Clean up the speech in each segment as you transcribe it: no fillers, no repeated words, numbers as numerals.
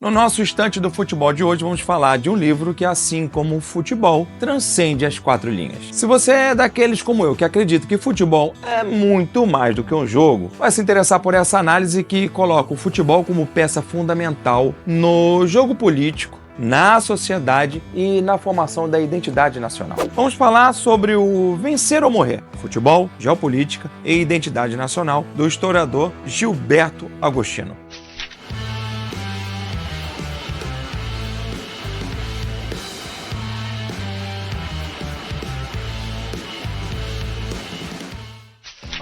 No nosso Estante do Futebol de hoje, vamos falar de um livro que, assim como o futebol, transcende as quatro linhas. Se você é daqueles como eu, que acredita que futebol é muito mais do que um jogo, vai se interessar por essa análise que coloca o futebol como peça fundamental no jogo político, na sociedade e na formação da identidade nacional. Vamos falar sobre o Vencer ou Morrer, futebol, geopolítica e identidade nacional, do historiador Gilberto Agostino.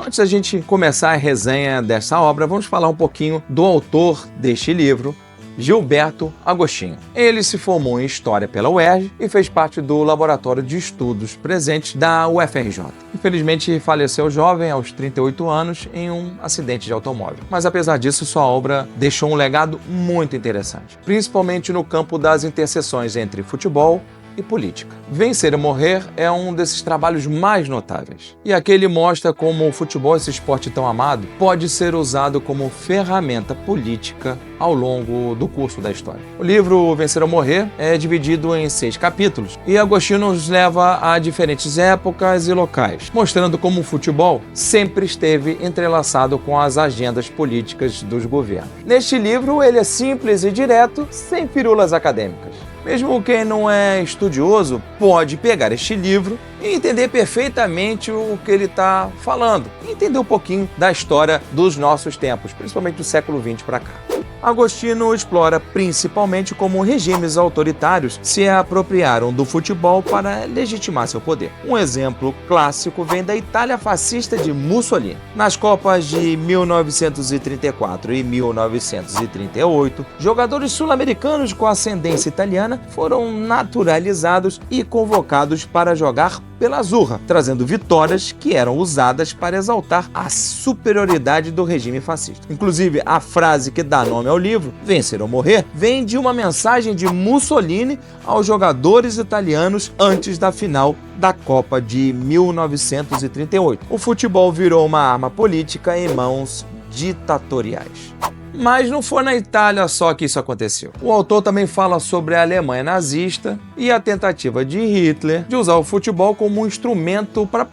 Antes da gente começar a resenha dessa obra, vamos falar um pouquinho do autor deste livro, Gilberto Agostino. Ele se formou em História pela UERJ e fez parte do Laboratório de Estudos Presentes da UFRJ. Infelizmente, faleceu jovem, aos 38 anos, em um acidente de automóvel. Mas, apesar disso, sua obra deixou um legado muito interessante, principalmente no campo das interseções entre futebol e política. Vencer ou Morrer é um desses trabalhos mais notáveis. E aqui ele mostra como o futebol, esse esporte tão amado, pode ser usado como ferramenta política ao longo do curso da história. O livro Vencer ou Morrer é dividido em 6 capítulos e Agostino nos leva a diferentes épocas e locais, mostrando como o futebol sempre esteve entrelaçado com as agendas políticas dos governos. Neste livro, ele é simples e direto, sem firulas acadêmicas. Mesmo quem não é estudioso pode pegar este livro e entender perfeitamente o que ele está falando, e entender um pouquinho da história dos nossos tempos, principalmente do século XX para cá. Agostino explora principalmente como regimes autoritários se apropriaram do futebol para legitimar seu poder. Um exemplo clássico vem da Itália fascista de Mussolini. Nas Copas de 1934 e 1938, jogadores sul-americanos com ascendência italiana foram naturalizados e convocados para jogar pela Azzurra, trazendo vitórias que eram usadas para exaltar a superioridade do regime fascista. Inclusive, a frase que dá nome ao livro, Vencer ou Morrer, vem de uma mensagem de Mussolini aos jogadores italianos antes da final da Copa de 1938. O futebol virou uma arma política em mãos ditatoriais. Mas não foi na Itália só que isso aconteceu. O autor também fala sobre a Alemanha nazista e a tentativa de Hitler de usar o futebol como um instrumento para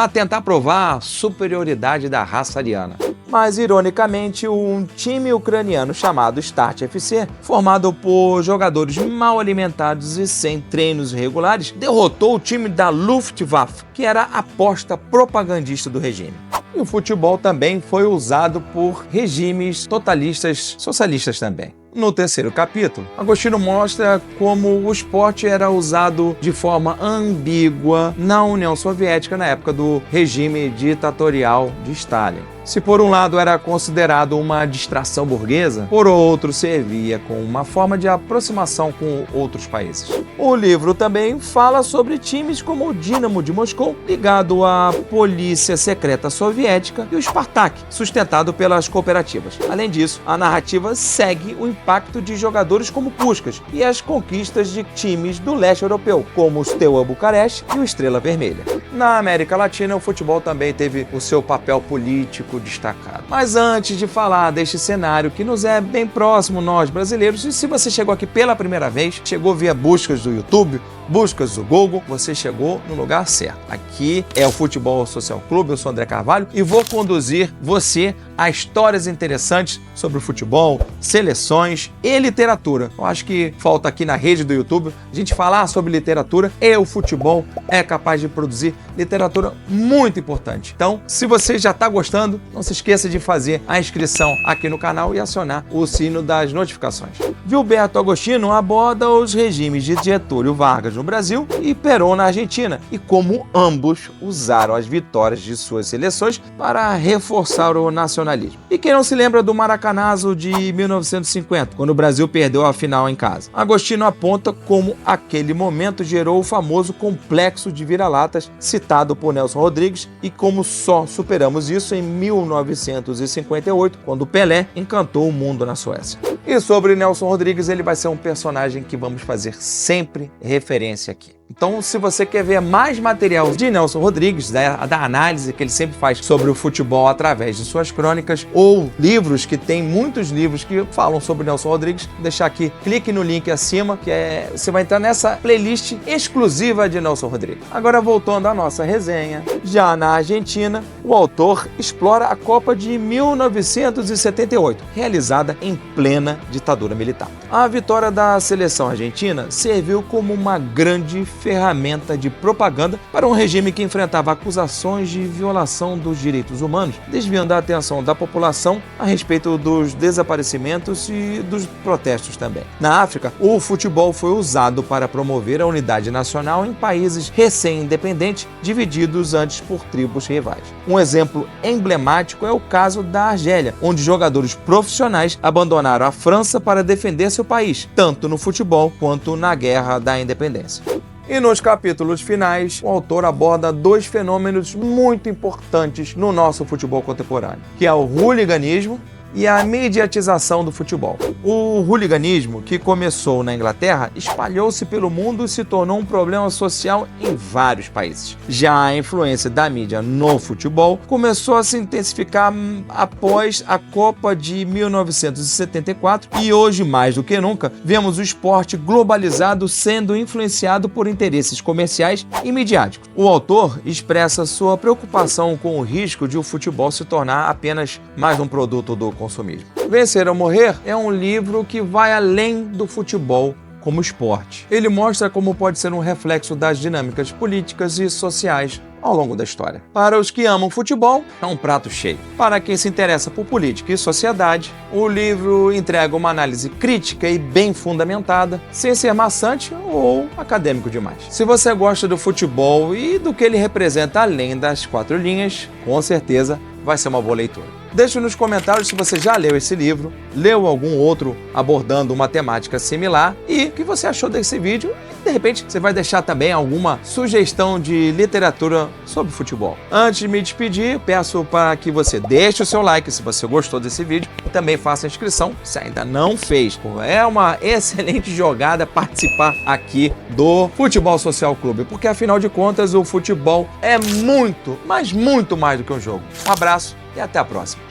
tentar provar a superioridade da raça ariana. Mas, ironicamente, um time ucraniano chamado Start FC, formado por jogadores mal alimentados e sem treinos regulares, derrotou o time da Luftwaffe, que era a aposta propagandista do regime. E o futebol também foi usado por regimes totalistas, socialistas também. No terceiro capítulo, Agostino mostra como o esporte era usado de forma ambígua na União Soviética na época do regime ditatorial de Stalin. Se por um lado era considerado uma distração burguesa, por outro servia como uma forma de aproximação com outros países. O livro também fala sobre times como o Dínamo de Moscou, ligado à polícia secreta soviética, e o Spartak, sustentado pelas cooperativas. Além disso, a narrativa segue o impacto de jogadores como Puskás e as conquistas de times do leste europeu, como o Steaua Bucareste e o Estrela Vermelha. Na América Latina, o futebol também teve o seu papel político destacado. Mas antes de falar deste cenário que nos é bem próximo, nós brasileiros, e se você chegou aqui pela primeira vez, chegou via buscas do YouTube, buscas do Google, você chegou no lugar certo. Aqui é o Futebol Social Clube, eu sou André Carvalho e vou conduzir você a histórias interessantes sobre o futebol, seleções e literatura. Eu acho que falta aqui na rede do YouTube a gente falar sobre literatura, e o futebol é capaz de produzir literatura muito importante. Então, se você já está gostando, não se esqueça de fazer a inscrição aqui no canal e acionar o sino das notificações. Gilberto Agostino aborda os regimes de Getúlio Vargas no Brasil e Perón na Argentina, e como ambos usaram as vitórias de suas seleções para reforçar o nacionalismo. E quem não se lembra do Maracanazo de 1950, quando o Brasil perdeu a final em casa? Agostino aponta como aquele momento gerou o famoso complexo de vira-latas citado por Nelson Rodrigues, e como só superamos isso em 1958, quando Pelé encantou o mundo na Suécia. E sobre Nelson Rodrigues, ele vai ser um personagem que vamos fazer sempre referência aqui. Então, se você quer ver mais material de Nelson Rodrigues, da análise que ele sempre faz sobre o futebol através de suas crônicas, ou livros, que tem muitos livros que falam sobre Nelson Rodrigues, vou deixar aqui, clique no link acima, você vai entrar nessa playlist exclusiva de Nelson Rodrigues. Agora, voltando à nossa resenha, já na Argentina, o autor explora a Copa de 1978, realizada em plena ditadura militar. A vitória da seleção argentina serviu como uma grande ferramenta de propaganda para um regime que enfrentava acusações de violação dos direitos humanos, desviando a atenção da população a respeito dos desaparecimentos e dos protestos também. Na África, o futebol foi usado para promover a unidade nacional em países recém-independentes, divididos antes por tribos rivais. Um exemplo emblemático é o caso da Argélia, onde jogadores profissionais abandonaram a França para defender seu país, tanto no futebol quanto na Guerra da Independência. E nos capítulos finais, o autor aborda dois fenômenos muito importantes no nosso futebol contemporâneo, que é o hooliganismo e a mediatização do futebol. O hooliganismo, que começou na Inglaterra, espalhou-se pelo mundo e se tornou um problema social em vários países. Já a influência da mídia no futebol começou a se intensificar após a Copa de 1974 e hoje, mais do que nunca, vemos o esporte globalizado sendo influenciado por interesses comerciais e midiáticos. O autor expressa sua preocupação com o risco de o futebol se tornar apenas mais um produto do consumismo. Vencer ou Morrer é um livro que vai além do futebol como esporte. Ele mostra como pode ser um reflexo das dinâmicas políticas e sociais ao longo da história. Para os que amam futebol, é um prato cheio. Para quem se interessa por política e sociedade, o livro entrega uma análise crítica e bem fundamentada, sem ser maçante ou acadêmico demais. Se você gosta do futebol e do que ele representa além das quatro linhas, com certeza vai ser uma boa leitura. Deixe nos comentários se você já leu esse livro, leu algum outro abordando uma temática similar e o que você achou desse vídeo. E, de repente, você vai deixar também alguma sugestão de literatura sobre futebol. Antes de me despedir, peço para que você deixe o seu like se você gostou desse vídeo e também faça a inscrição se ainda não fez. É uma excelente jogada participar aqui do Futebol Social Clube, porque afinal de contas o futebol é muito, mas muito mais do que um jogo. Um abraço e até a próxima.